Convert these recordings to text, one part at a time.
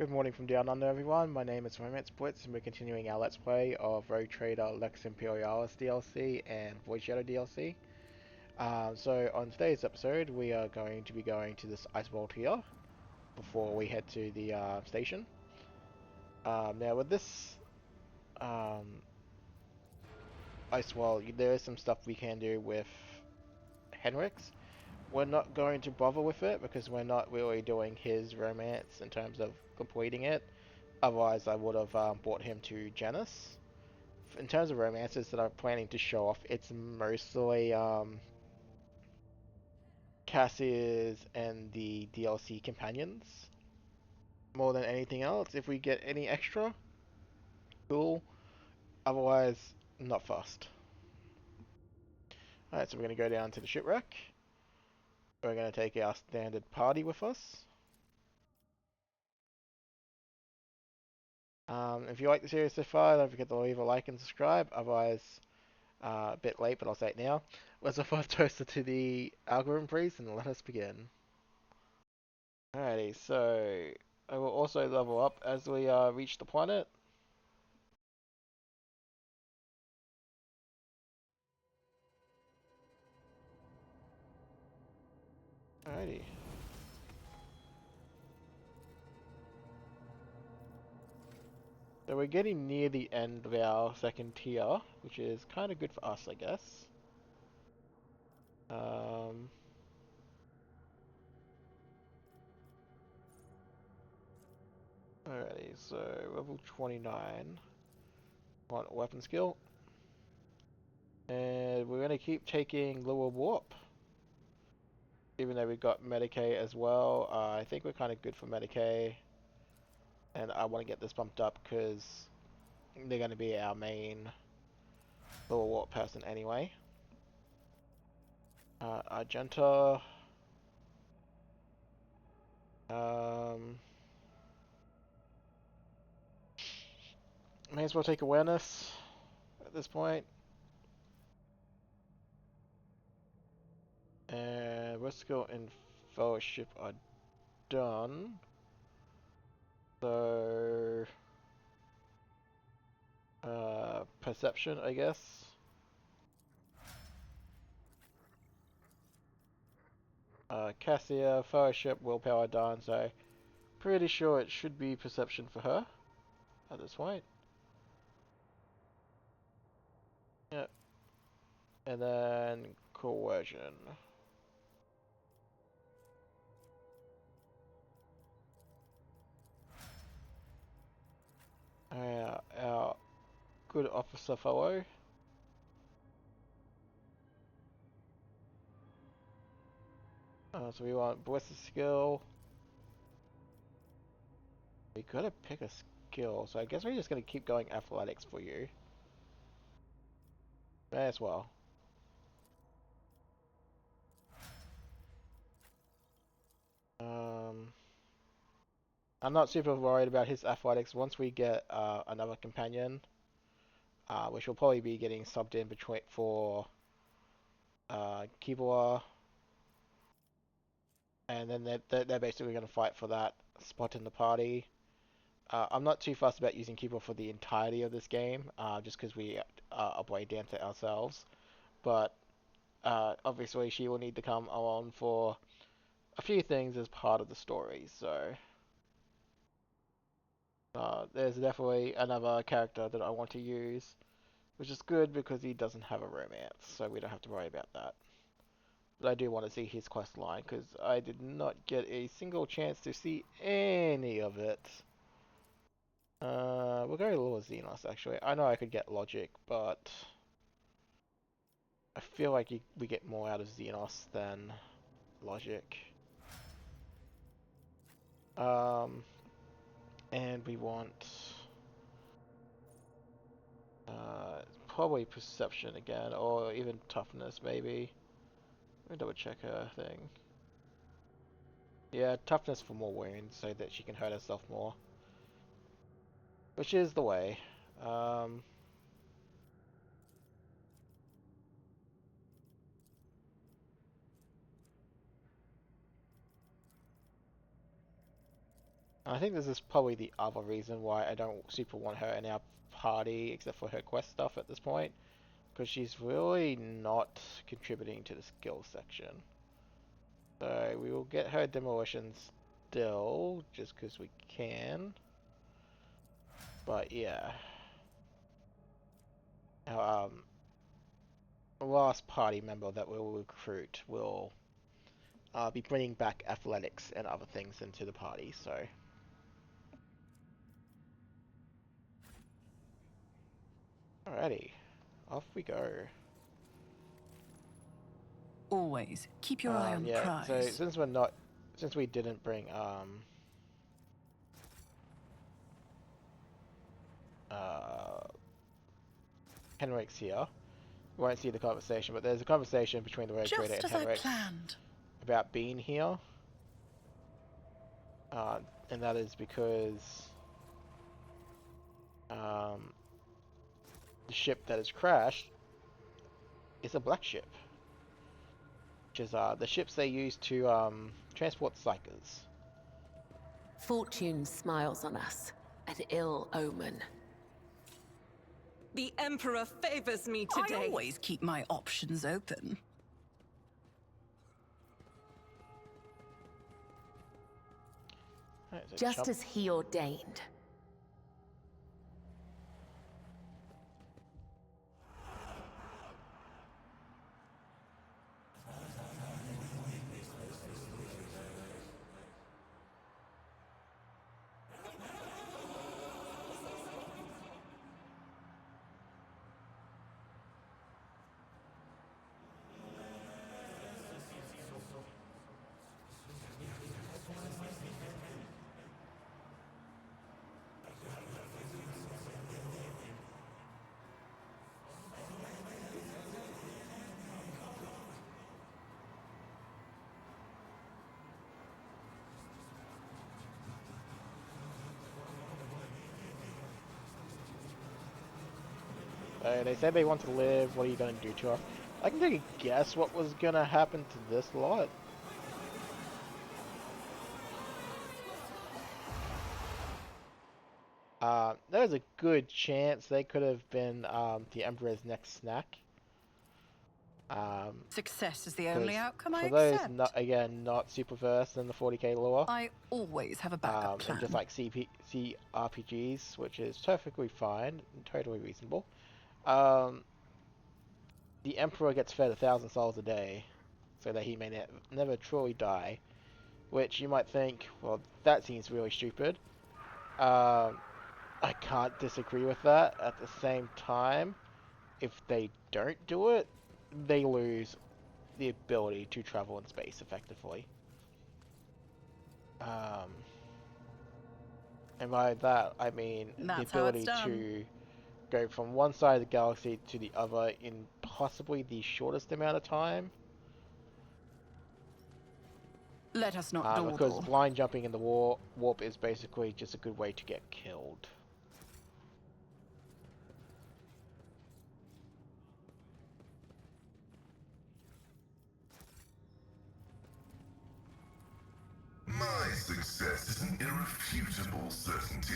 Good morning from down under, everyone. My name is Romance Blitz, and we're continuing our Let's Play of Rogue Trader Lex Imperialis DLC and Void Shadow DLC. So on today's episode, we are going to be going to this ice world here before we head to the station. Now with this um, ice world, there is some stuff we can do with Henrik's. We're not going to bother with it because we're not really doing his romance in terms of completing it. Otherwise, I would have brought him to Janice. In terms of romances that I'm planning to show off, it's mostly Cassie's and the DLC companions more than anything else. If we get any extra, cool. Otherwise, not fast. Alright, so we're going to go down to the shipwreck. We're going to take our standard party with us. If you like the series so far, don't forget to leave a like and subscribe. Otherwise, a bit late, but I'll say it now. Let's offer a toaster to the algorithm priest and let us begin. Alrighty, so I will also level up as we reach the planet. Alrighty. So we're getting near the end of our second tier, which is kind of good for us, I guess. Um, Alrighty, so level 29. Want weapon skill. And we're going to keep taking lower warp. Even though we've got Medicaid as well. I think we're kind of good for Medicaid. And I want to get this bumped up because they're going to be our main lower warp person anyway. Argenta. May as well take awareness at this point. And risk skill and fellowship are done. So perception, I guess. Cassia, fellowship, willpower done, so pretty sure it should be perception for her at this point. Yep. And then coercion. Our good officer fellow. So we want ballistic skill. We gotta pick a skill, so I guess we're just gonna keep going athletics for you. May as well. I'm not super worried about his athletics. Once we get another companion, which will probably be getting subbed in between for Kibua, and then they're basically going to fight for that spot in the party. I'm not too fussed about using Kibua for the entirety of this game, just because we are Blade Dancer ourselves. But obviously she will need to come along for a few things as part of the story, so there's definitely another character that I want to use, which is good because he doesn't have a romance, so we don't have to worry about that. But I do want to see his quest line because I did not get a single chance to see any of it. We'll go Lure Xenos actually. I know I could get Logic, but I feel like we get more out of Xenos than Logic. And we want probably Perception again, or even Toughness maybe. Let me double check her thing. Yeah, Toughness for more wounds so that she can hurt herself more. Which is the way. I think this is probably the other reason why I don't super want her in our party, except for her quest stuff at this point, because she's really not contributing to the skill section. So we will get her demolition still, just because we can. But yeah. Our last party member that we'll recruit will be bringing back athletics and other things into the party, so... Alrighty, off we go. Always keep your eye on the Yeah, prize. so since we didn't bring Henrik's here, we won't see the conversation, but there's a conversation between the road trader and Henrik about being here. And that is because the ship that has crashed is a black ship, which is the ships they use to transport psychers. Fortune smiles on us, an ill omen. The Emperor favors me today. I always keep my options open. Right, Just as he ordained. They said they want to live. What are you going to do to her? I can take a guess what was going to happen to this lot. There's a good chance they could have been the Emperor's next snack. Success is the only outcome I accept. For accept. those not super versed in the 40k lore, I always have a backup plan. and just like CRPGs, which is perfectly fine and totally reasonable. The Emperor gets fed 1,000 souls a day, so that he may never truly die. Which you might think, well, that seems really stupid. I can't disagree with that. At the same time, if they don't do it, they lose the ability to travel in space effectively. And by that, I mean the ability to go from one side of the galaxy to the other in possibly the shortest amount of time. Let us not dawdle. Because blind jumping in the warp is basically just a good way to get killed. My success is an irrefutable certainty.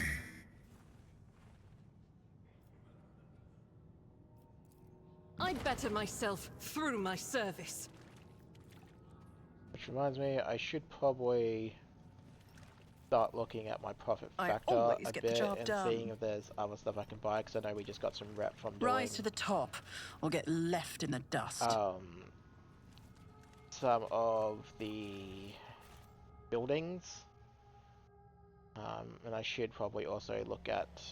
I better myself through my service. Which reminds me, I should probably start looking at my profit factor a bit and seeing if there's other stuff I can buy, because I know we just got some rep from doing... Rise to the top, or get left in the dust. Some of the buildings. And I should probably also look at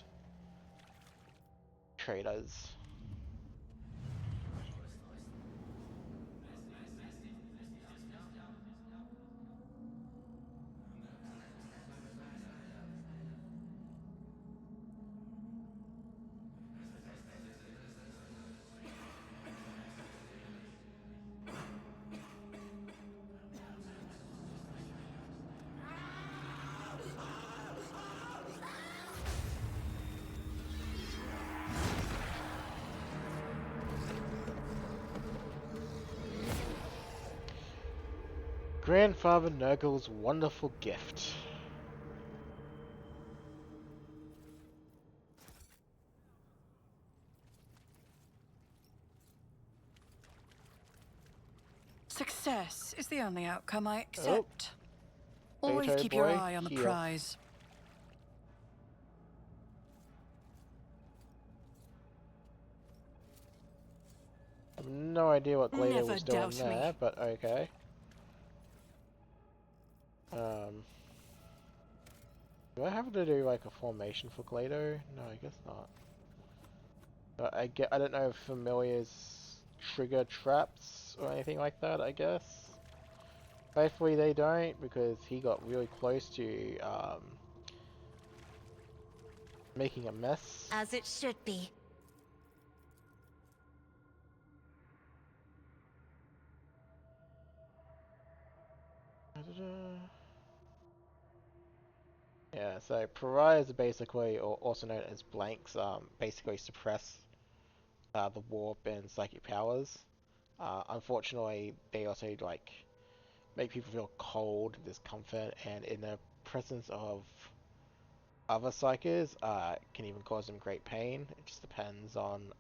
traders. Grandfather Nurgle's wonderful gift. Success is the only outcome I Oh. accept. Always Potato keep your boy eye on the here. prize. I have no idea what Glader Never was doing doubt me. there, but okay. Do I have to do like a formation for Glader? No, I guess not. But I don't know if familiars trigger traps or anything like that, I guess. Hopefully they don't, because he got really close to making a mess. As it should be. Yeah, so pariahs are basically, or also known as blanks, basically suppress the warp and psychic powers. Unfortunately, they also like make people feel cold, discomfort, and in the presence of other psychers, can even cause them great pain. It just depends on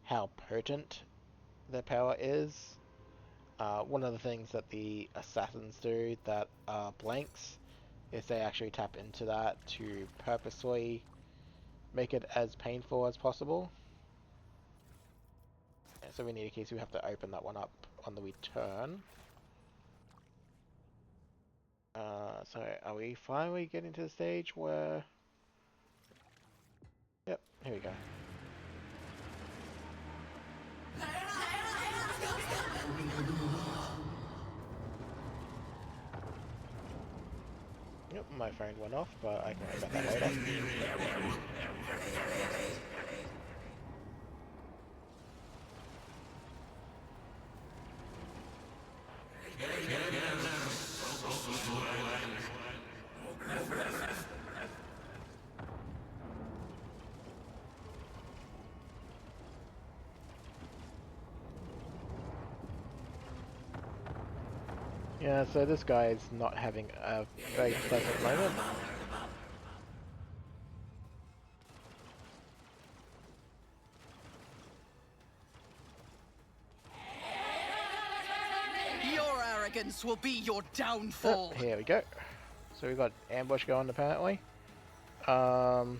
how potent their power is. One of the things that the assassins do that are blanks is they actually tap into that to purposely make it as painful as possible. Yeah, so in any case, we have to open that one up on the return. So are we finally getting to the stage where... Yep, here we go. Yep, my phone went off, but I can worry about that later. Yeah, so this guy is not having a very pleasant moment. Your arrogance will be your downfall. Oh, here we go. So we've got ambush going apparently. Foxwalkers,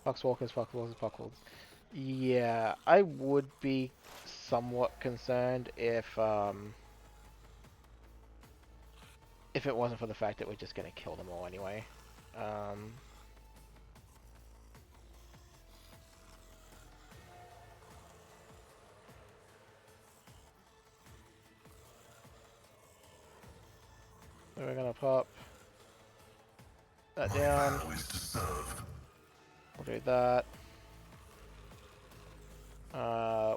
foxwalkers, foxwalkers. Yeah, I would be somewhat concerned if it wasn't for the fact that we're just gonna kill them all anyway. So we're gonna pop that down. We'll do that.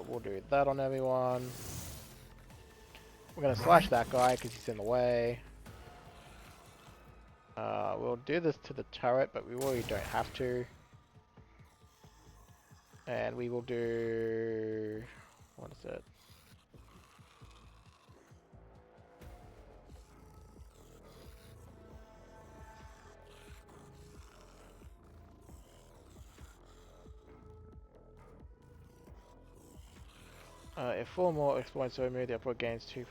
We'll do that on everyone. We're gonna slash that guy because he's in the way. We'll do this to the turret, but we really don't have to. And we will do... what is it? If 4 more exploits are removed, the upward gains 2+.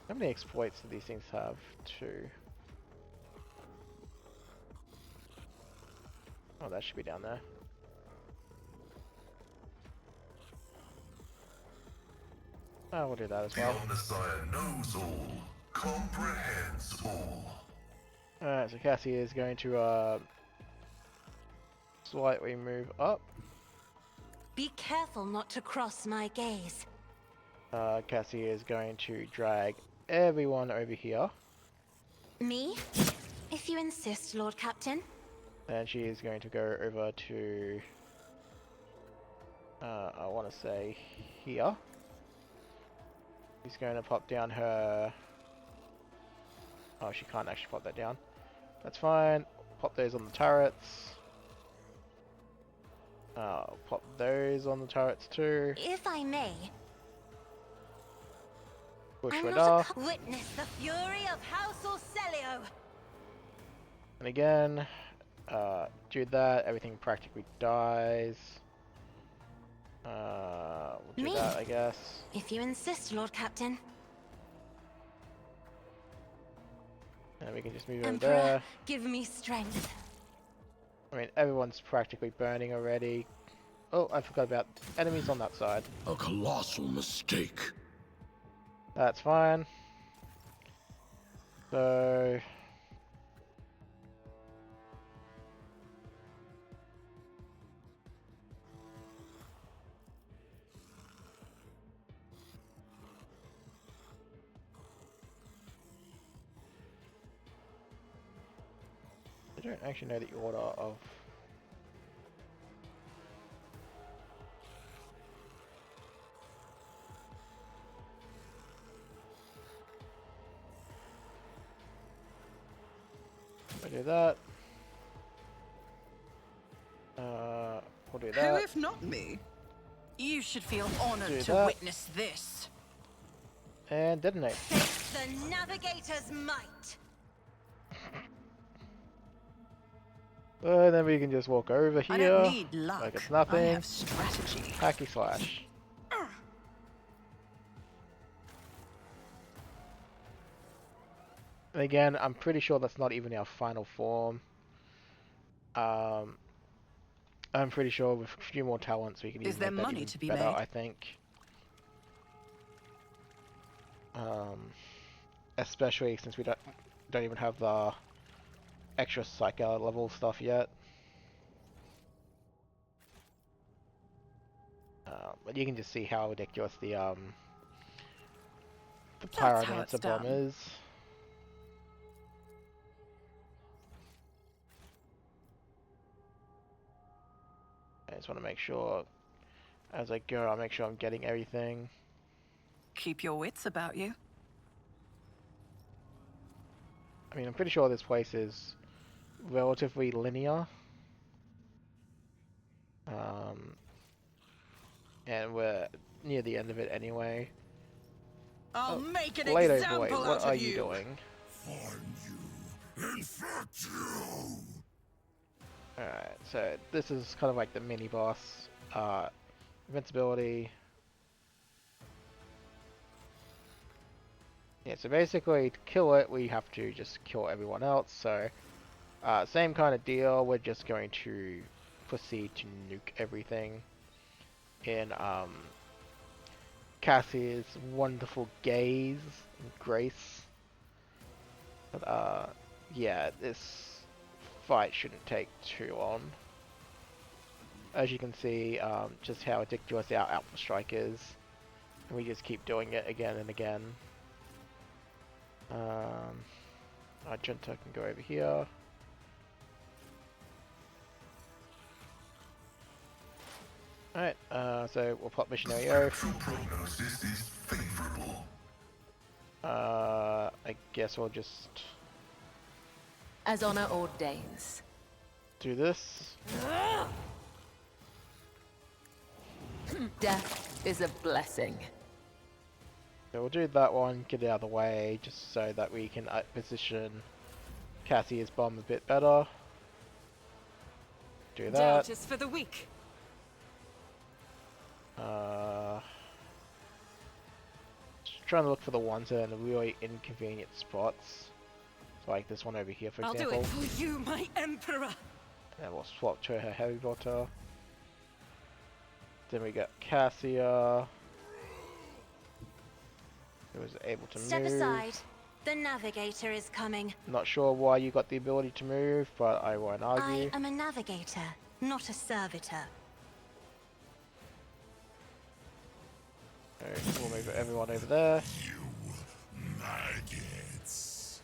How many exploits do these things have? 2. Oh, that should be down there. Oh, we'll do that as well. The Omnissiah knows all, comprehends all. Alright, so Cassie is going to slightly move up. Be careful not to cross my gaze. Cassie is going to drag everyone over here. Me? If you insist, Lord Captain. And she is going to go over to... I want to say here. She's going to pop down her... Oh, she can't actually pop that down. That's fine. Pop those on the turrets. Pop those on the turrets too. If I may. Push I'm it not off. witness the fury of House Orcelio. And again, do that. Everything practically dies. We'll do Me? that, I guess. If you insist, Lord Captain. And we can just move over Emperor, there. give me strength. I mean, everyone's practically burning already. Oh, I forgot about enemies on that side. A colossal mistake. That's fine. So... I don't actually know the order of... We'll do that. We'll do Who that. if not me? You should feel honored Do to that. witness this. And detonate. Face the navigator's might. Then we can just walk over here. I don't need luck. Like it's I nothing. have strategy. Hacky slash. And again, I'm pretty sure that's not even our final form. I'm pretty sure with a few more talents we can Is even there make that money even to be better, made? I think. Especially since we don't even have the extra psych level stuff yet. But you can just see how ridiculous the That's how it's Pyromancer bomb done. is. I just want to make sure, as I go, I'll make sure I'm getting everything. Keep your wits about you. I mean, I'm pretty sure this place is relatively linear. And we're near the end of it anyway. I'll make an Later, example boy, out what of are you you. doing? Find you. Infect you. Alright, so this is kind of like the mini boss. Invincibility. Yeah, so basically to kill it, we have to just kill everyone else. So, same kind of deal. We're just going to proceed to nuke everything in Cassie's wonderful gaze and grace. But, yeah, this fight shouldn't take too long. As you can see, just how ridiculous our Alpha Strike is. And we just keep doing it again and again. Argenta can go over here. Alright, so we'll pop Missionary Oath. Spectral prognosis is favorable. I guess we'll just As honor ordains. do this. Death is a blessing. So we'll do that one, get it out of the way, just so that we can position Cassie's bomb a bit better. Do that. Doubt is for the weak. Just trying to look for the ones that are in really inconvenient spots. So like this one over here, for I'll do example. it for you, my emperor. And we'll swap to her heavy bolter. Then we got Cassia, who was able to Step move. aside. The navigator is coming. Not sure why you got the ability to move, but I won't I argue. am a navigator, not a servitor. Okay, we'll move everyone over there. You maggots.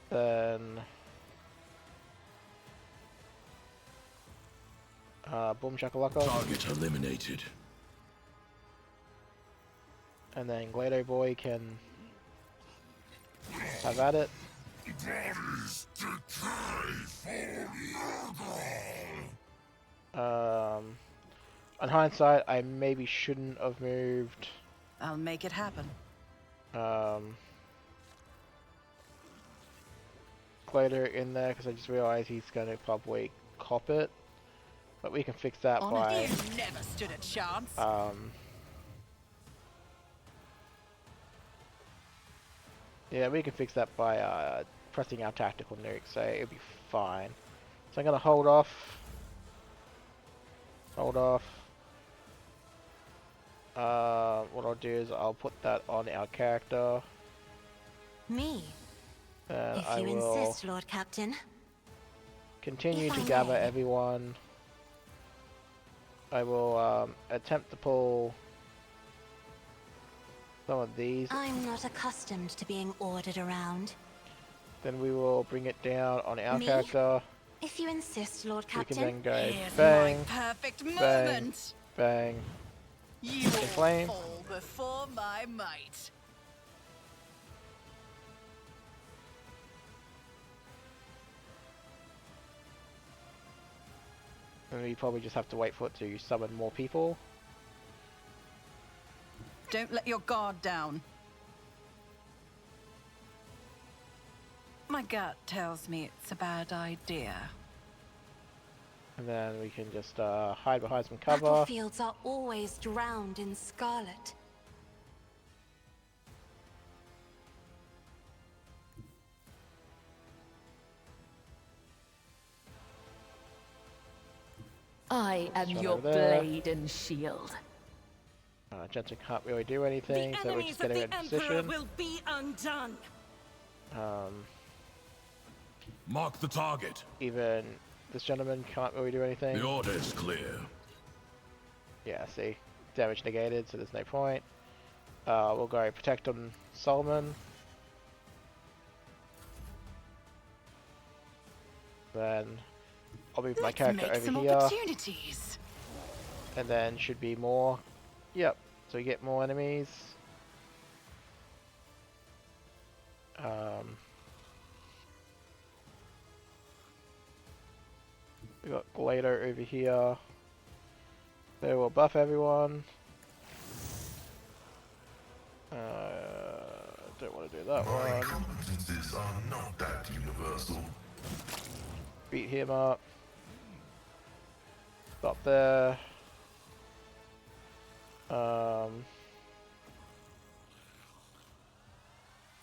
Then boom shakalaka, Target eliminated. and then Glado Boy can have at it. Bodies decay for On hindsight, I maybe shouldn't have moved. I'll make it happen. Glado in there because I just realized he's going to probably cop it. but we can fix that by You never stood a chance. yeah, we can fix that by pressing our tactical nuke, so it'll be fine. So I'm gonna hold off. Hold off. What I'll do is I'll put that on our character. Me? And If I you will insist, Lord Captain. continue If to I gather may. everyone. I will attempt to pull some of these. I'm not accustomed to being ordered around. Then we will bring it down on our Me? character. If you insist, Lord We can Captain. then go Here's bang, my perfect bang, moment. bang. You will flame. fall before my might. And we probably just have to wait for it to summon more people. Don't let your guard down. My gut tells me it's a bad idea. And then we can just hide behind some cover. Battlefields are always drowned in scarlet. I am Shot your over there. blade and shield. Jensen can't really do anything, The so we're enemies just of getting the in Emperor position. will be undone. Mark the target. Even this gentleman can't really do anything. The order is clear. Yeah, see, damage negated, so there's no point. We'll go protect on Solomon. Then I'll move my Let's character make some over here, opportunities. and then should be more. Yep, so we get more enemies. We got Glader over here. They will buff everyone. Don't want to do that My one. competencies are not that universal. Beat him up. Stop there.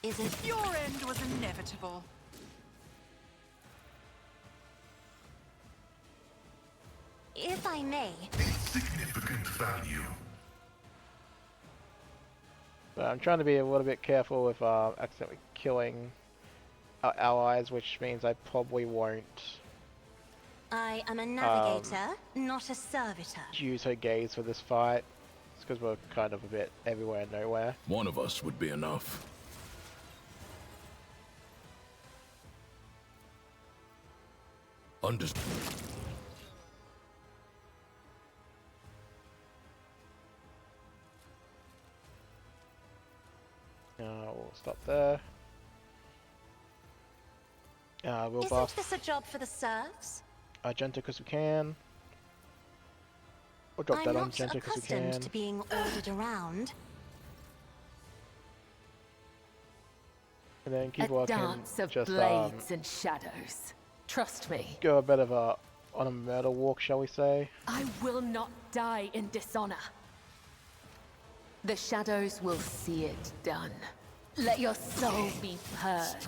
Isn't Your end was inevitable. if I may. Insignificant value. But I'm trying to be a little bit careful with accidentally killing our allies, which means I probably won't I am a navigator, not a servitor. use her gaze for this fight. It's because we're kind of a bit everywhere and nowhere. One of us would be enough. Understood. We'll stop there. We'll Isn't buff this a job for the serfs? Argenta because we can. We'll drop I'm that on not Argenta because we accustomed can. to being ordered around. And then A Keyboard can dance of just blades and shadows. Trust me, go a bit of a on a murder walk, shall we say? I will not die in dishonor. The shadows will see it done. Let your soul be purged.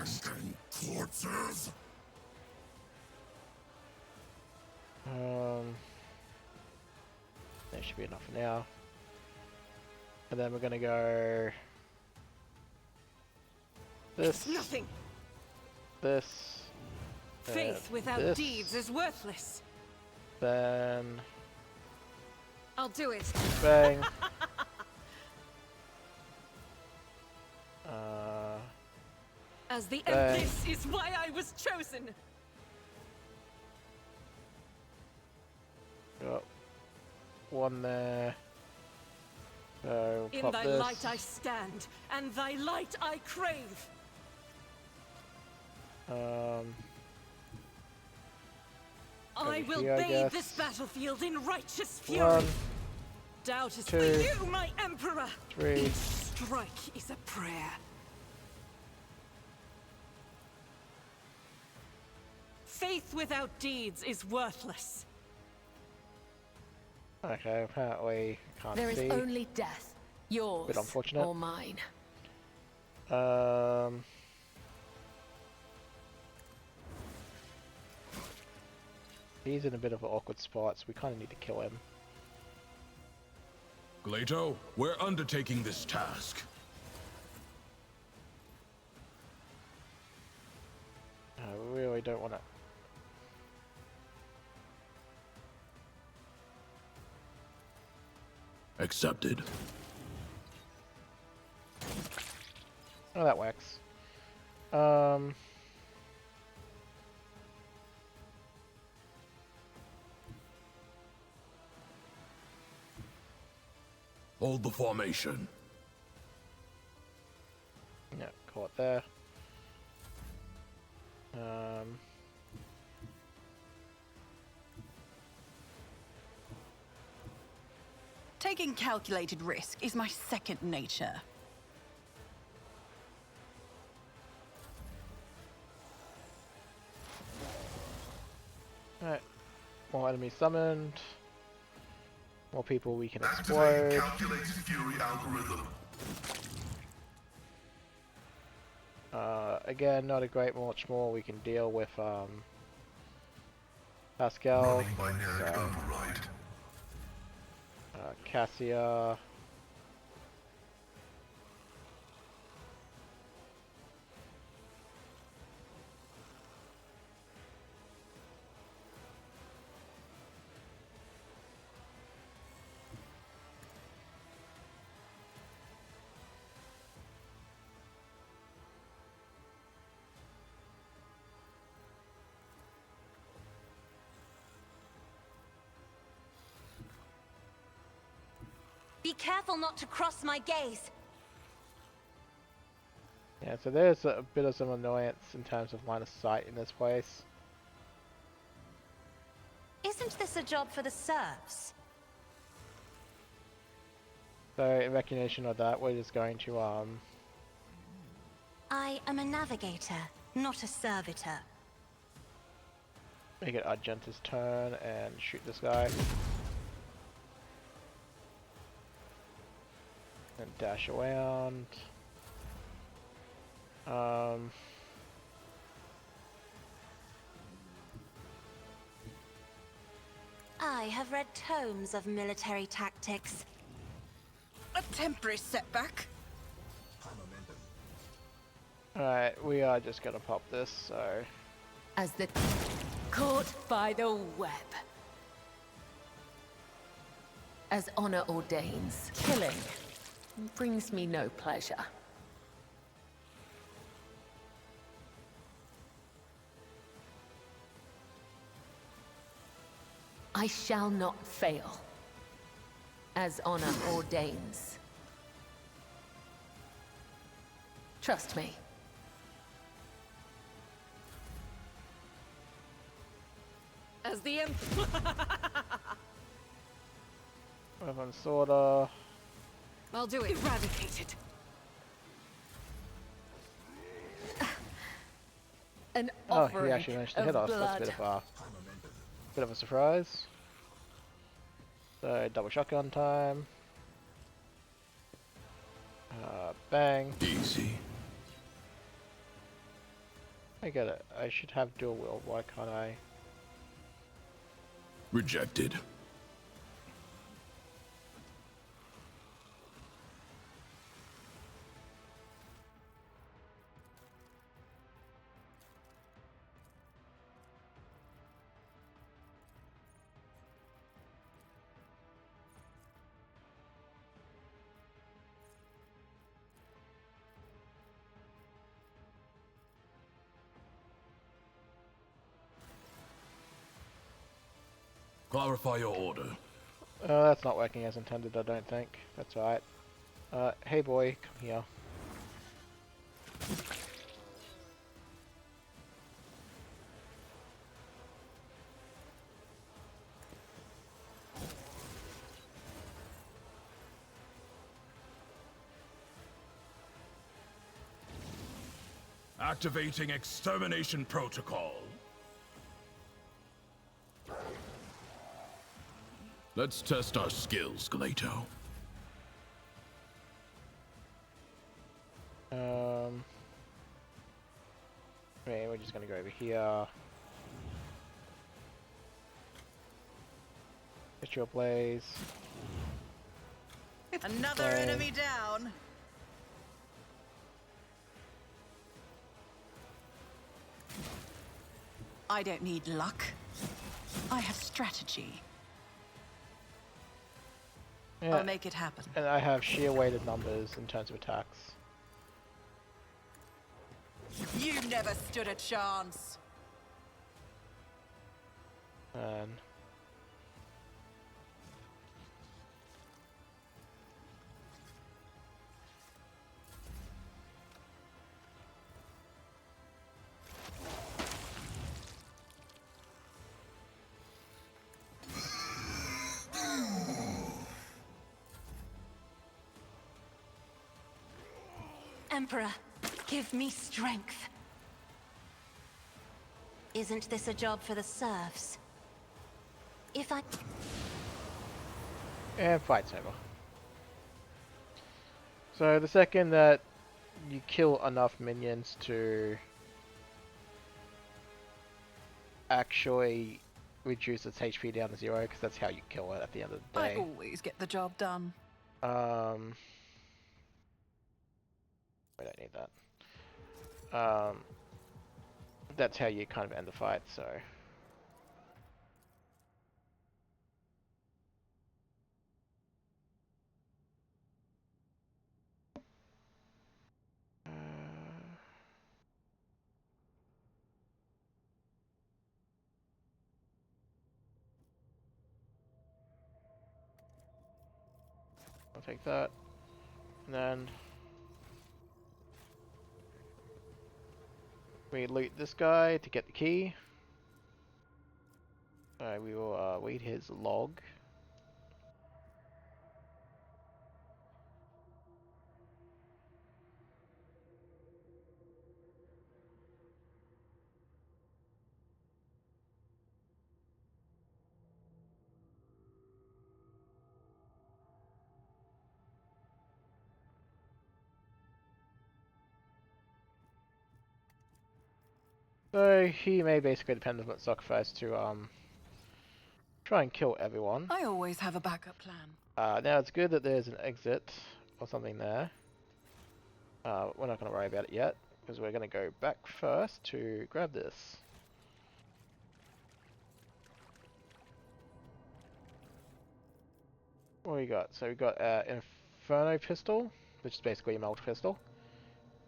Corpses. That should be enough for now. And then we're gonna go this, Nothing. this, Faith without this. deeds is worthless. Then I'll do it. bang. As the Bang. Empress is why I was chosen. Got one there. So In pop thy this. light I stand, and thy light I crave. I over will here, I bathe guess. this battlefield in righteous fury. One, Doubt is two, for you, my Emperor. 3. Each strike is a prayer. Faith without deeds is worthless. Okay, apparently can't There is see. only death, yours Bit unfortunate. or mine. He's in a bit of an awkward spot, so we kind of need to kill him. Glato, we're undertaking this task. I really don't want to. Accepted. Oh, that works. Hold the formation. Yeah, caught there. Taking calculated risk is my second nature. Alright. More enemies summoned. More people we can Activating explode. calculated fury algorithm. Again, not a great much more we can deal with Pascal, Running binary override. Cassia. Be careful not to cross my gaze. Yeah, so there's a bit of some annoyance in terms of line of sight in this place. Isn't this a job for the serfs? So in recognition of that, we're just going to I am a navigator, not a servitor. make it Argenta's turn and shoot this guy. And dash around. I have read tomes of military tactics. A temporary setback. Alright, we are just gonna pop this, so... As the caught by the web. As honor ordains, killing brings me no pleasure. I shall not fail, as honor ordains. Trust me. As the Weapon sorta. I'll do it. Eradicated. An Oh, offering he actually managed to of hit us. blood. That's a bit of a surprise. So, double shotgun time. Bang. Easy. I get it. I should have dual wield. Why can't I? Rejected. Clarify your order. That's not working as intended, I don't think. That's alright. Hey boy, come here. Activating extermination protocol. Let's test our skills, Galato. Okay, we're just gonna go over here. Get your blaze. Another Okay. enemy down. I don't need luck. I have strategy. Yeah, I'll make it happen. and I have sheer weighted numbers in terms of attacks. You never stood a chance. And Emperor, give me strength. Isn't this a job for the serfs? If I... and fight's over. So the second that you kill enough minions to actually reduce its HP down to 0, because that's how you kill it at the end of the I day. always get the job done. We don't need that. That's how you kind of end the fight, so. I'll take that. And then we loot this guy to get the key. We will read his log. So he may basically depend on that sacrifice to try and kill everyone. I always have a backup plan. Now it's good that there's an exit or something there. We're not going to worry about it yet, because we're going to go back first to grab this. What we got? So we got Inferno Pistol, which is basically a melt pistol,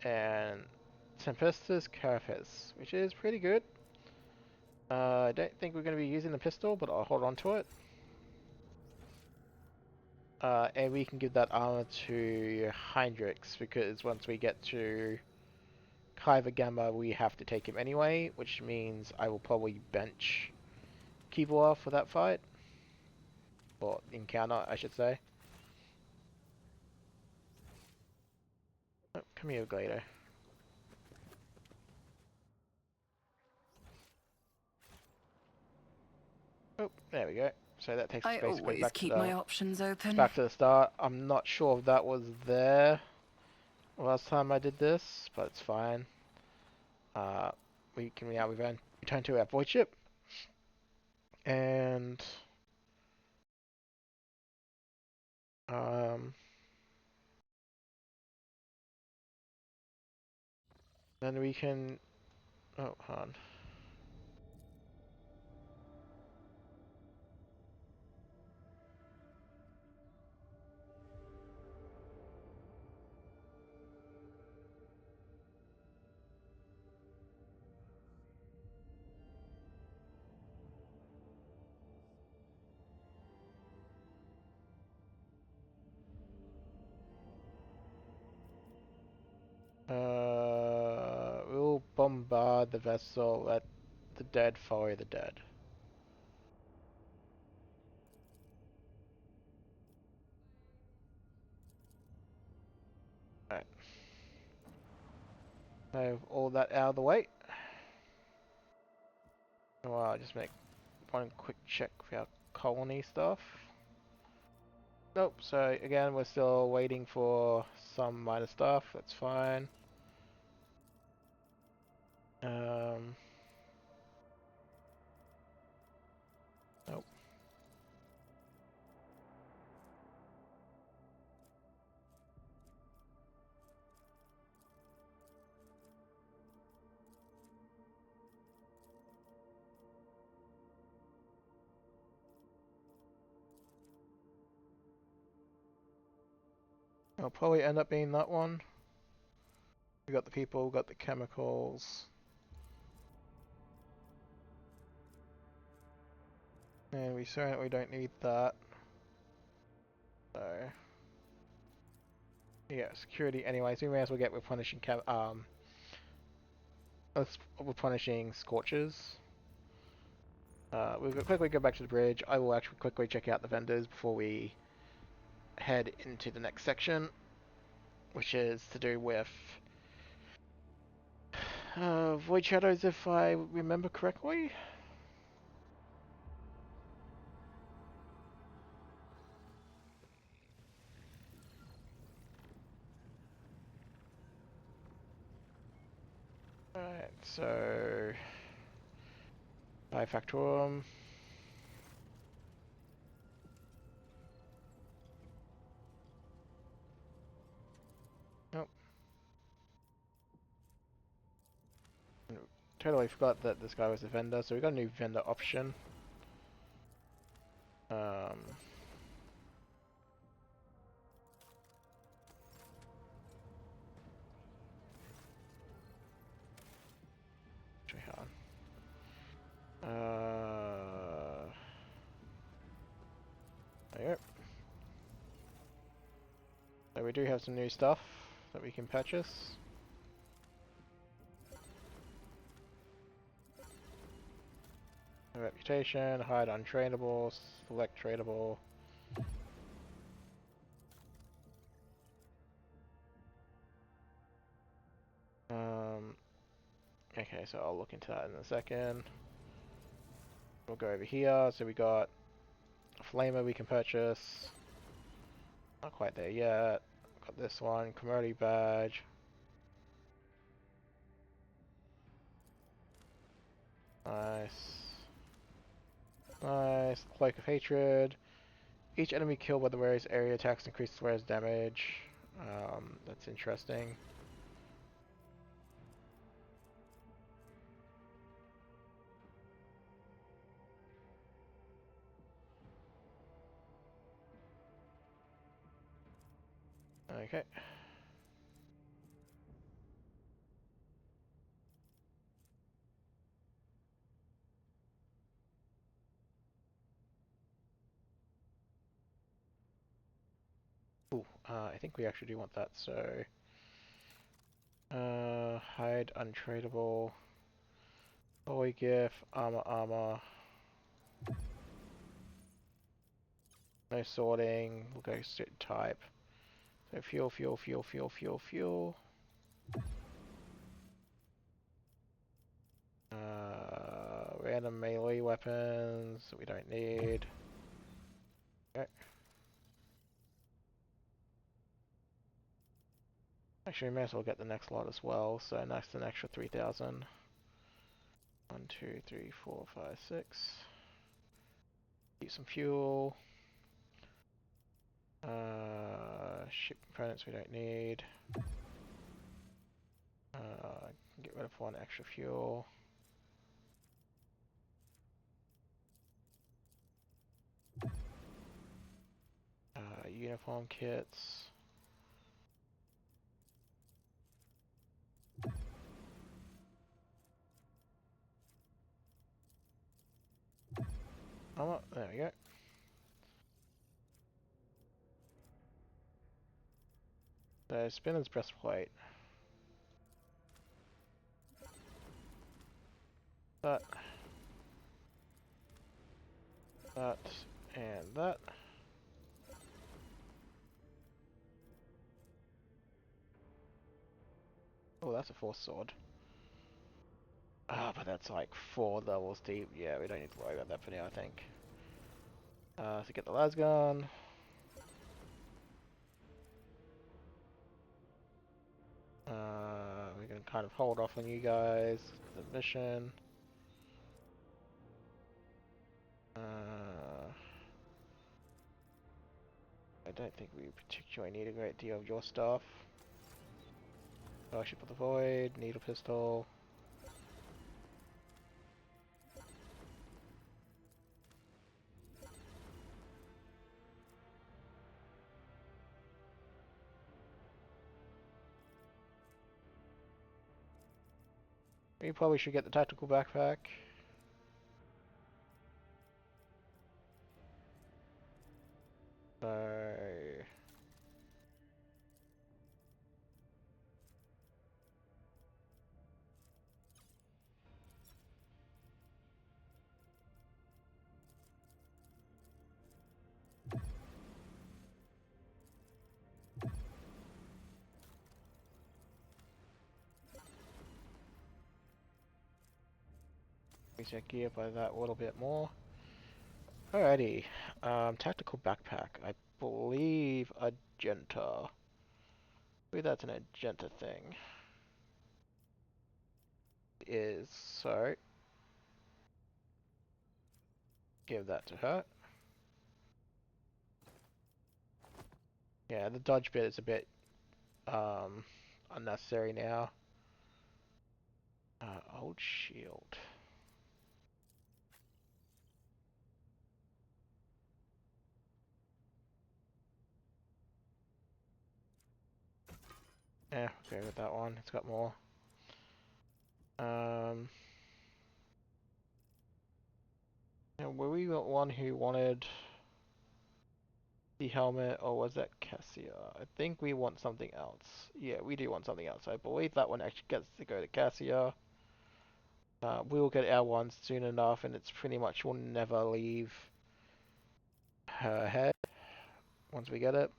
and Tempestus Carapace, which is pretty good. I don't think we're going to be using the pistol, but I'll hold on to it. And we can give that armor to Heinrix, because once we get to Kyver Gamma, we have to take him anyway, which means I will probably bench Kibor for that fight. Or encounter, I should say. Oh, come here, Glader. Oh, there we go. So that takes us I basically always back keep to my the, options open. back to the start. I'm not sure if that was there last time I did this, but it's fine. We can now return to our void ship. And then we can, oh, hold on. We'll bombard the vessel, let the dead follow the dead. Alright. Have all that out of the way. Well, I'll just make one quick check for our colony stuff. Nope, so again, we're still waiting for some minor stuff. That's fine. Nope. It'll probably end up being that one. We got the people, got the chemicals. And we certainly don't need that. So yeah, security anyways, we may as well get replenishing replenishing scorches. We'll quickly go back to the bridge. I will actually quickly check out the vendors before we head into the next section, which is to do with Void Shadows, if I remember correctly. Alright, so Bifactorum. Nope. Totally forgot that this guy was a vendor, so we got a new vendor option. Actually, hang on. There. So we do have some new stuff that we can purchase. Reputation, hide untrainable, select tradable. Okay, so I'll look into that in a second. We'll go over here. So we got a flamer we can purchase. Not quite there yet. Got this one, commodity badge. Nice. Nice. Cloak of Hatred. Each enemy killed by the wearer's area attacks increases wearer's damage. That's interesting. Okay. Ooh, I think we actually do want that, so... hide untradeable. Holy Gift, armor. No sorting, we'll go certain type. So fuel. Random melee weapons that we don't need. Okay. Actually, we may as well get the next lot as well, so that's an extra 3,000. 1, 2, 3, 4, 5, 6. Keep some fuel. Ship components we don't need. Get rid of 1 extra fuel. Uniform kits. Oh, there we go. The spinner's breastplate. That. And that. Oh, that's a force sword. Ah, but that's like 4 levels deep. Yeah, we don't need to worry about that for now, I think. So get the lasgun. We can kind of hold off on you guys. The mission. I don't think we particularly need a great deal of your stuff. Fellowship of the Void, Needle Pistol. We probably should get the tactical backpack. So increase our gear by that little bit more. Alrighty, tactical backpack. I believe Agenta. I believe that's an Agenta thing. It is, so give that to her. Yeah, the dodge bit is a bit unnecessary now. Old shield. Yeah, okay with that one. It's got more. And were we the one who wanted the helmet, or was that Cassia? I think we want something else. Yeah, we do want something else. I believe that one actually gets to go to Cassia. We will get our one soon enough, and it's pretty much will never leave her head once we get it.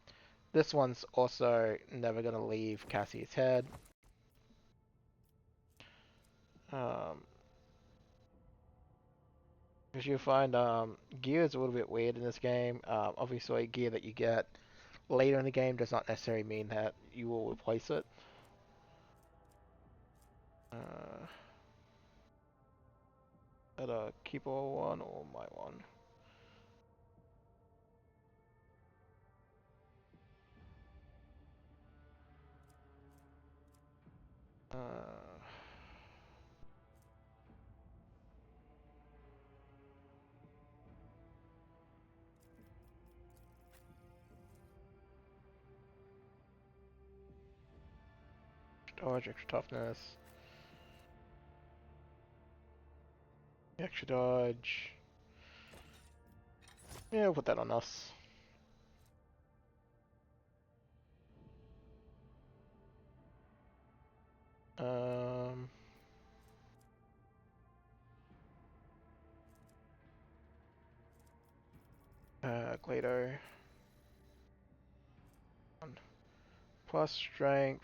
This one's also never going to leave Cassie's head. Because you'll find gear is a little bit weird in this game. Obviously, gear that you get later in the game does not necessarily mean that you will replace it. At a keeper one or my one? Dodge, extra toughness. Extra dodge. Yeah, we'll put that on us. Glado. Plus strength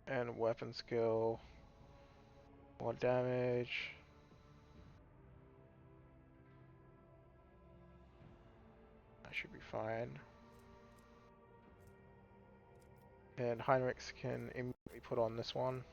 and weapon skill. More damage. That should be fine. And Heinrichs can immediately put on this one.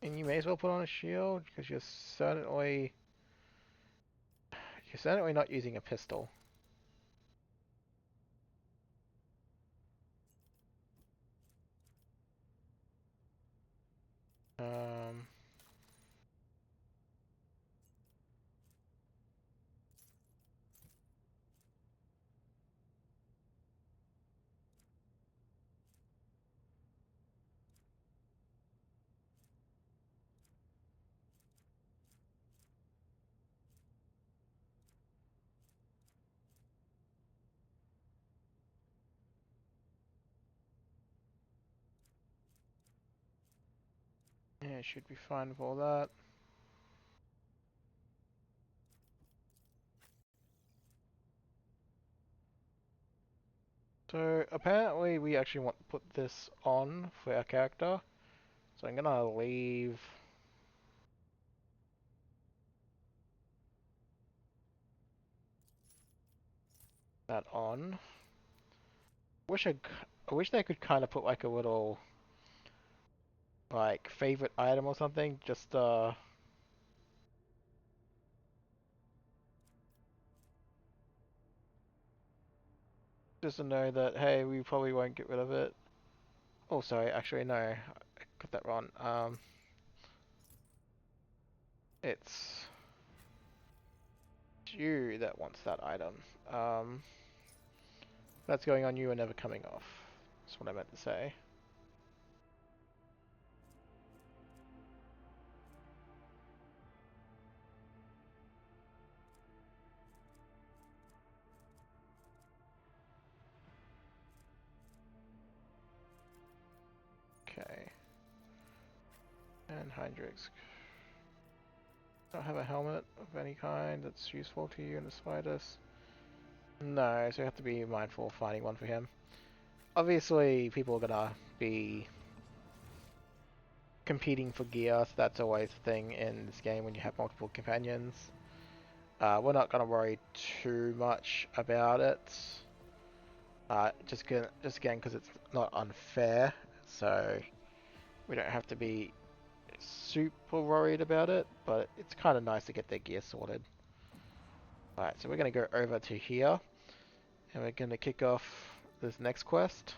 And you may as well put on a shield because you're certainly not using a pistol. Yeah, it should be fine with all that. So apparently we actually want to put this on for our character. So I'm gonna leave that on. I wish they could kind of put like a little like favorite item or something, just to know that hey, we probably won't get rid of it. Oh, sorry, actually no, I got that wrong. It's you that wants that item. That's going on you and never coming off. That's what I meant to say. Okay. And Hydrix. Don't have a helmet of any kind that's useful to you in the slightest. No, so you have to be mindful of finding one for him. Obviously, people are gonna be competing for gear, so that's always a thing in this game when you have multiple companions. We're not gonna worry too much about it. Just again, because it's not unfair, so we don't have to be super worried about it, but it's kind of nice to get their gear sorted. Alright, so we're going to go over to here, and we're going to kick off this next quest.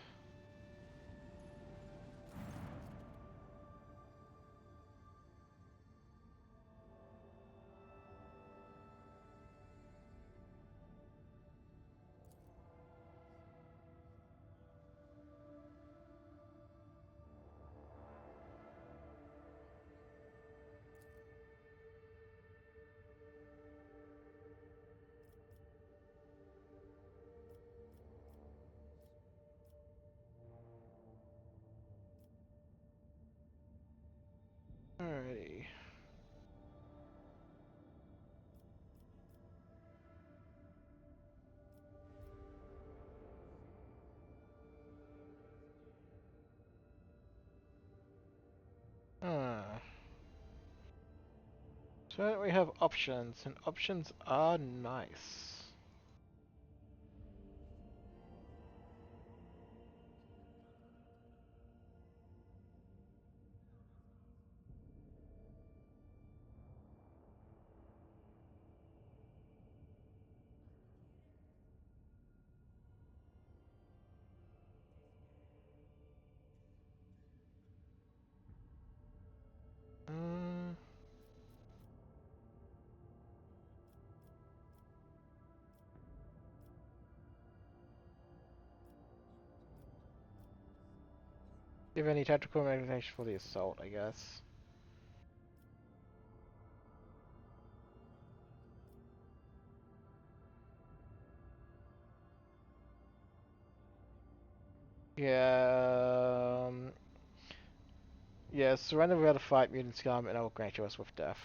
Alrighty. So we have options, and options are nice. Mm, give any tactical modification for the assault, I guess. Yeah, yeah, surrender without a fight mutant scum, and I will grant you a swift death.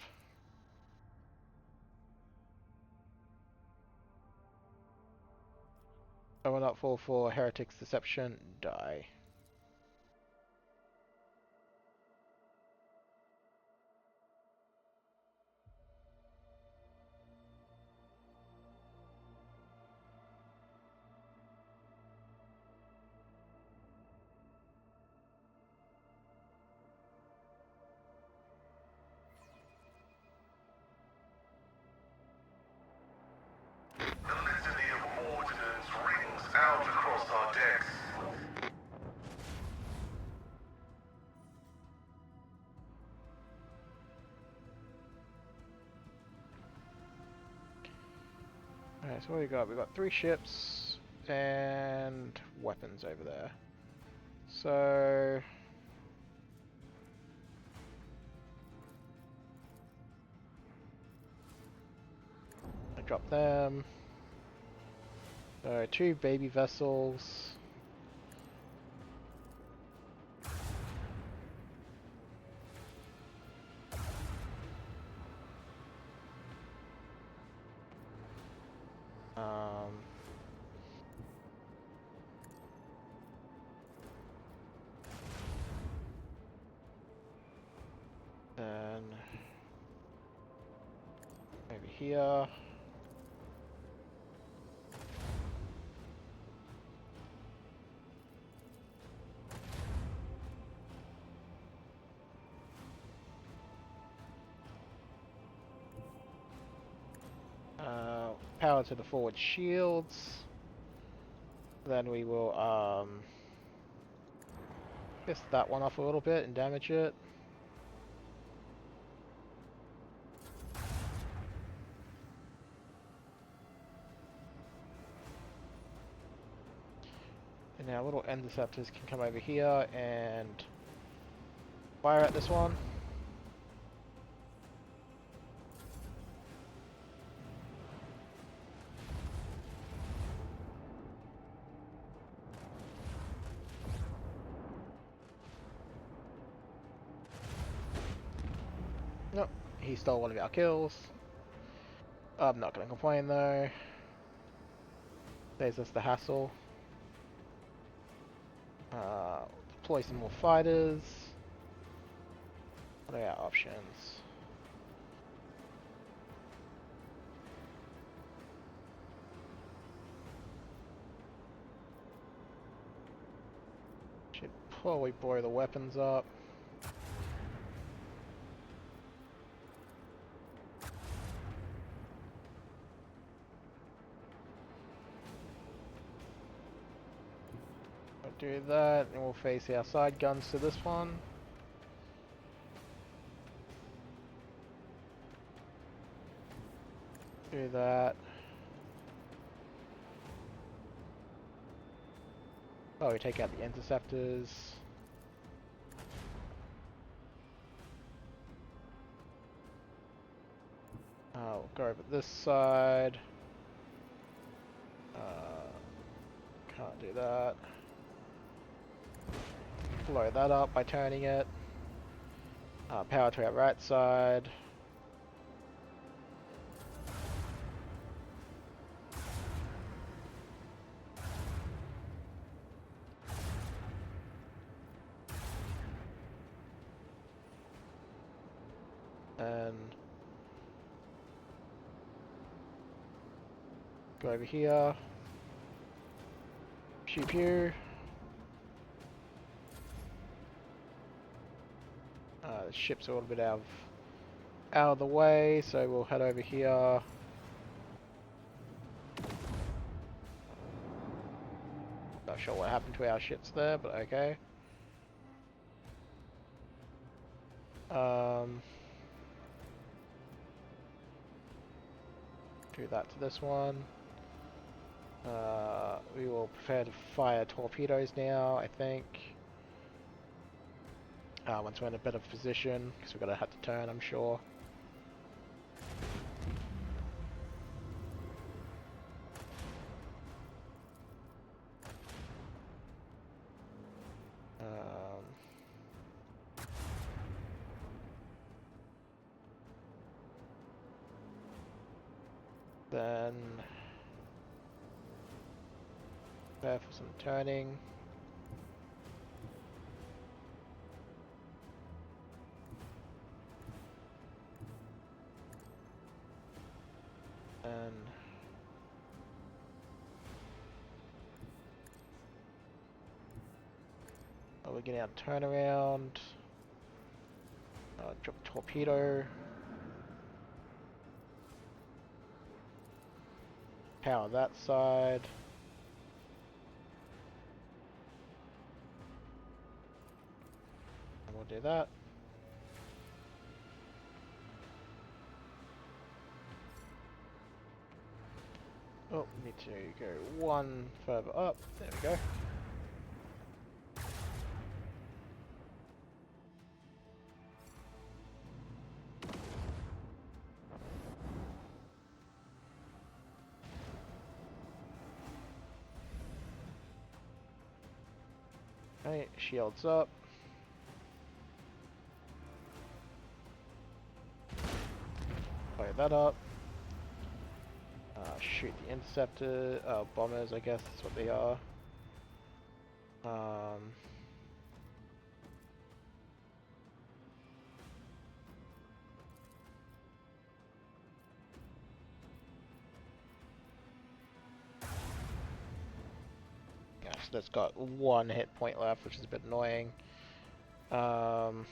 I will not fall for heretic's deception, die. The litany of ordnance rings out across our decks. Alright, so what do we got? We got 3 ships and weapons over there. So I drop them. So 2 baby vessels. Over here. Power to the forward shields. Then we will piss that one off a little bit and damage it. And now little interceptors can come over here and fire at this one. Nope, he stole one of our kills. I'm not going to complain though. Saves us the hassle. Deploy some more fighters. What are our options? Should probably blow the weapons up. Do that, and we'll face our side guns to this one. Do that. Oh, we take out the interceptors. We'll go over this side. Can't do that. Blow that up by turning it. Power to our right side. And go over here. Shoot here. The ship's a little bit out of the way, so we'll head over here. Not sure what happened to our ships there, but okay. Do that to this one. We will prepare to fire torpedoes now, I think. Once we're in a better position, because we're going to have to turn, I'm sure. Then prepare for some turning. And we're getting our turnaround. Drop torpedo. Power that side. And we'll do that. Oh, need to go one further up. There we go. Okay, shields up. Fire that up. Shoot the interceptor, bombers, I guess that's what they are. that's got 1 hit point left, which is a bit annoying. And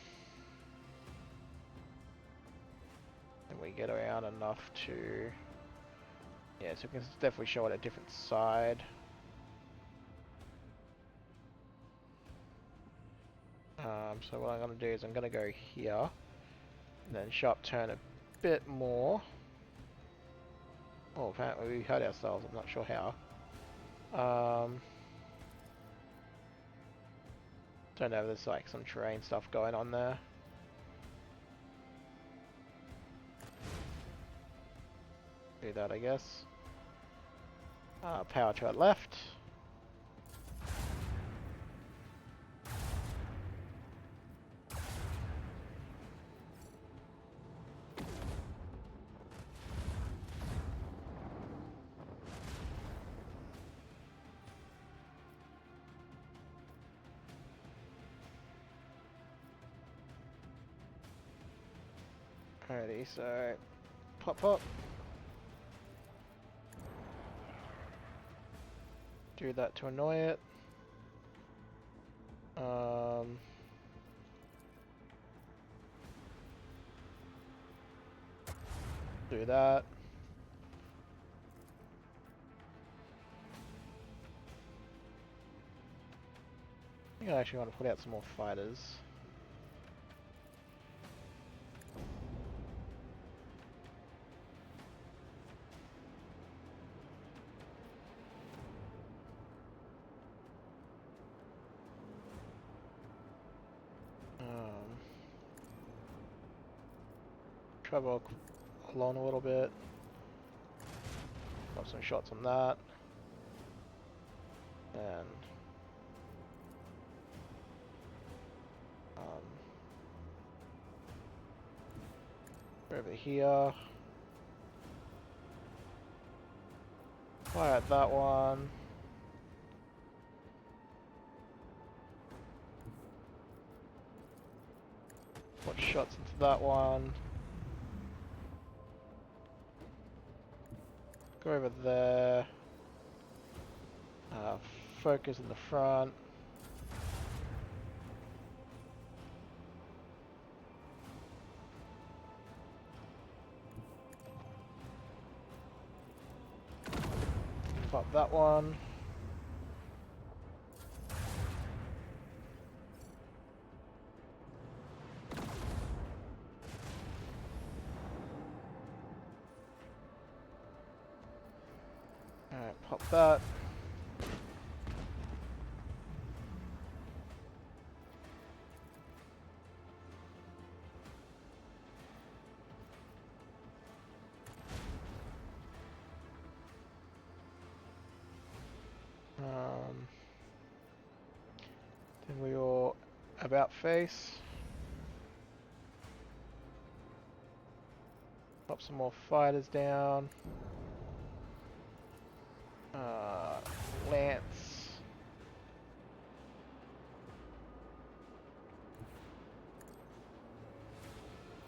we get around enough to... Yeah, so we can definitely show it a different side. So what I'm going to do is I'm going to go here, and then sharp turn a bit more. Oh, apparently we hurt ourselves, I'm not sure how. Don't know if there's like some terrain stuff going on there. Do that, I guess. Power to our left. Alrighty, so pop pop. Do that to annoy it. Do that. I think I actually want to put out some more fighters. Travel along a little bit. Got some shots on that. And over here. Fire at that one. Put shots into that one. Go over there. Focus in the front. Pop that one. Alright, pop that. Then we will about face. Pop some more fighters down. Lance.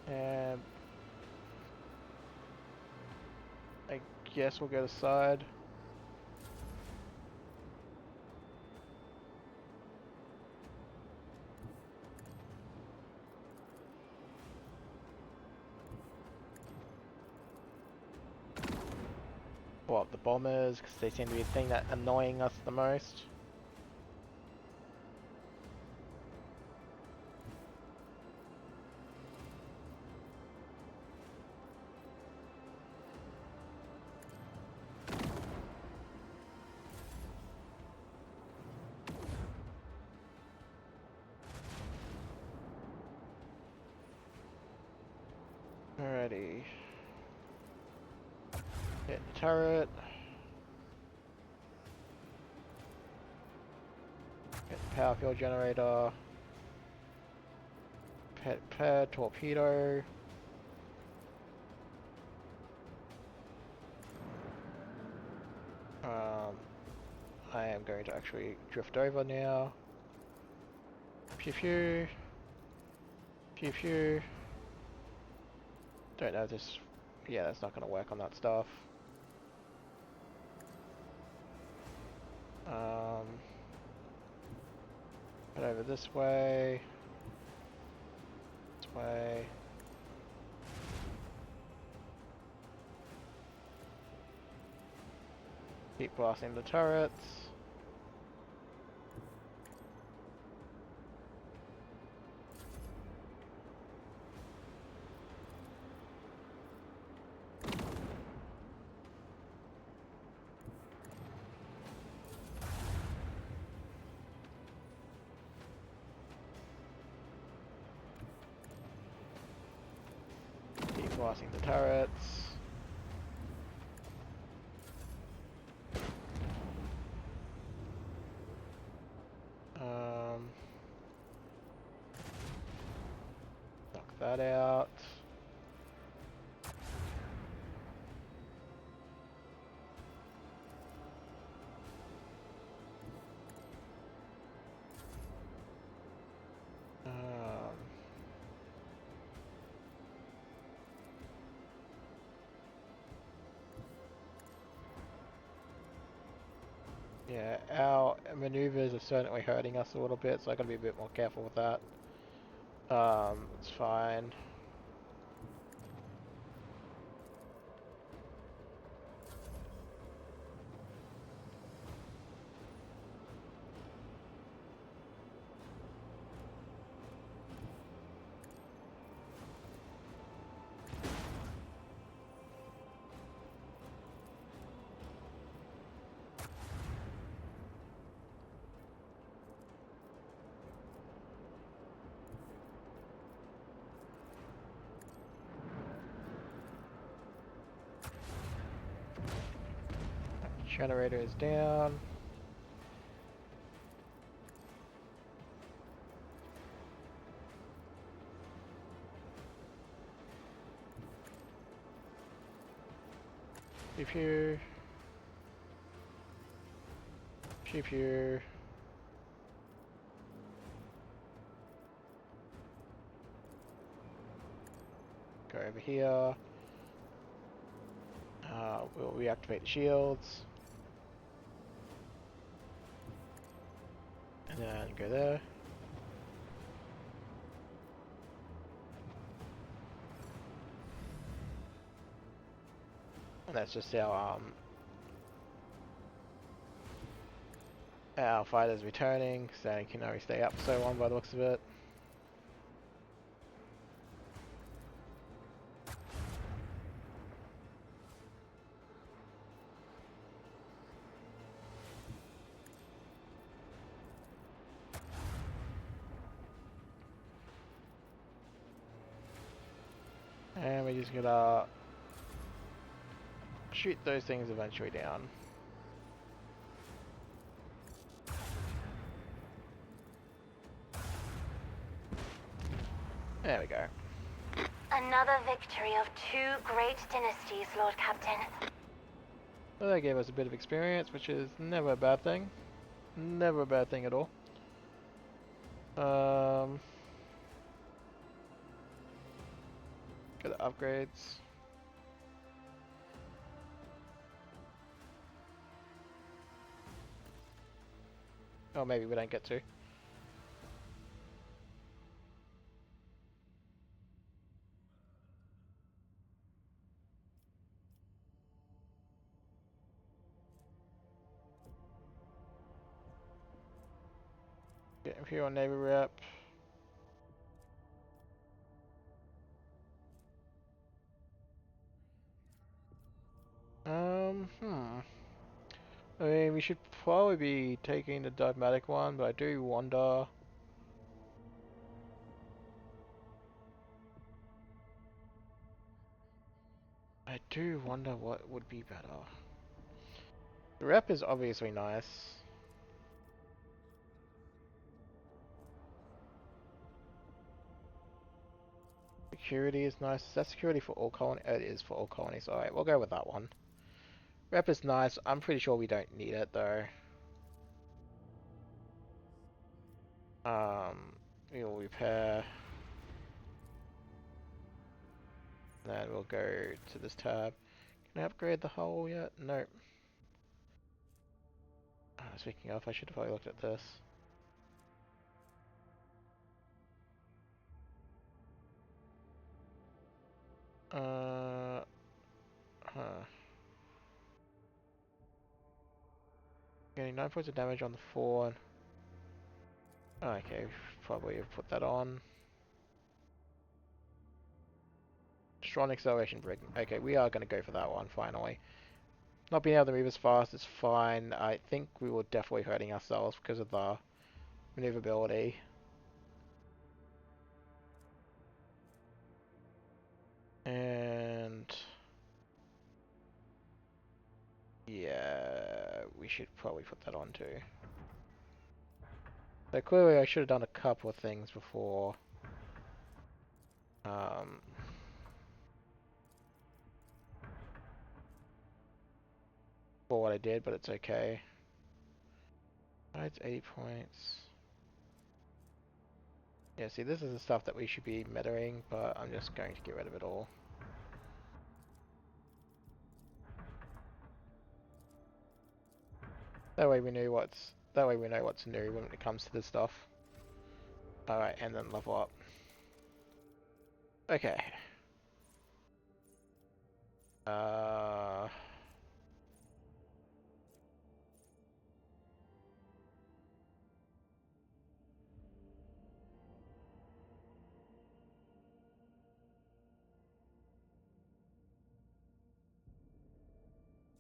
And I guess we'll go to side. What, the bombers, because they seem to be the thing that annoying us the most. Alrighty. Hit the turret. Get the power field generator. Repair torpedo. I am going to actually drift over now. Pew pew. Pew pew. Don't know if this... Yeah, that's not going to work on that stuff. Head over this way. This way. Keep blasting the turrets. Keep blasting the turrets. Knock that out. Yeah, our maneuvers are certainly hurting us a little bit, so I gotta be a bit more careful with that. It's fine. Generator is down. Pew pew. Pew pew. Go over here. We'll reactivate the shields. And then go there. And that's just our fighters returning, so they can only stay up so long by the looks of it. And we're just gonna shoot those things eventually down. There we go. Another victory of two great dynasties, Lord Captain. Well, that gave us a bit of experience, which is never a bad thing. Never a bad thing at all. Get the upgrades. Oh, maybe we don't get to. Get Imperial Navy rep. I mean, we should probably be taking the Dogmatic one, but I do wonder. I do wonder what would be better. The rep is obviously nice. Security is nice. Is that security for all colonies? It is for all colonies. Alright, we'll go with that one. Rep is nice. I'm pretty sure we don't need it though. We'll repair. Then we'll go to this tab. Can I upgrade the hull yet? Nope. Speaking of, I should have probably looked at this. Huh. Getting 9 points of damage on the 4. Okay, probably put that on. Strong acceleration braking. Okay, we are going to go for that one, finally. Not being able to move as fast is fine. I think we were definitely hurting ourselves because of the maneuverability. And... yeah, we should probably put that on too. So clearly I should have done a couple of things before. For what I did, but it's okay. It's 80 points. Yeah, see, this is the stuff that we should be metaing, but I'm just going to get rid of it all. That way we know what's new when it comes to this stuff. Alright, and then level up. Okay.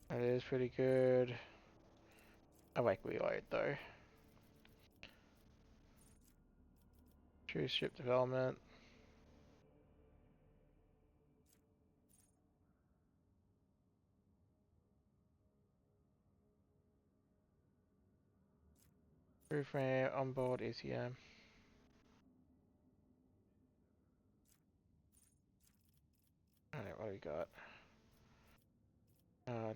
That is pretty good. I like reload though. Choose ship development. Crew frame, onboard ACM. Alright, what do we got?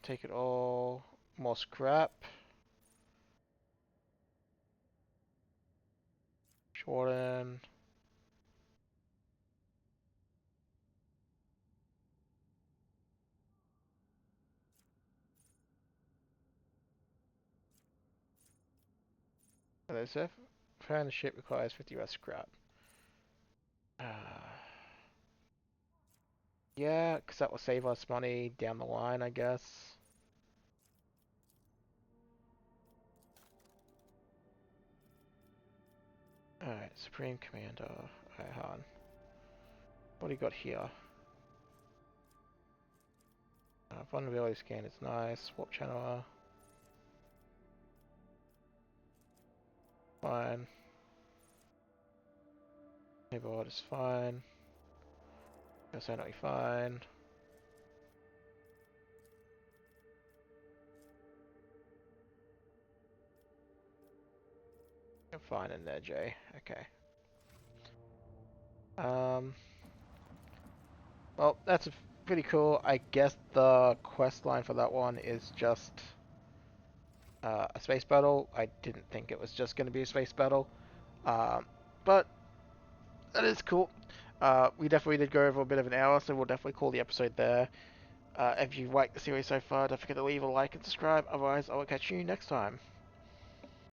Take it all. More scrap. Shorten. Hello, sir. Preparing the ship requires 50 less scrap. Yeah, because that will save us money down the line, I guess. Alright, Supreme Commander. Alright, Han. What do you got here? Vulnerability scan is nice. Swap channel. Fine. Neighborhood is fine. Personality fine. You're fine in there, Jay. Okay. Well, that's pretty cool. I guess the quest line for that one is just a space battle. I didn't think it was just going to be a space battle. But that is cool. We definitely did go over a bit of an hour, so we'll definitely call the episode there. If you've liked the series so far, don't forget to leave a like and subscribe. Otherwise, I will catch you next time.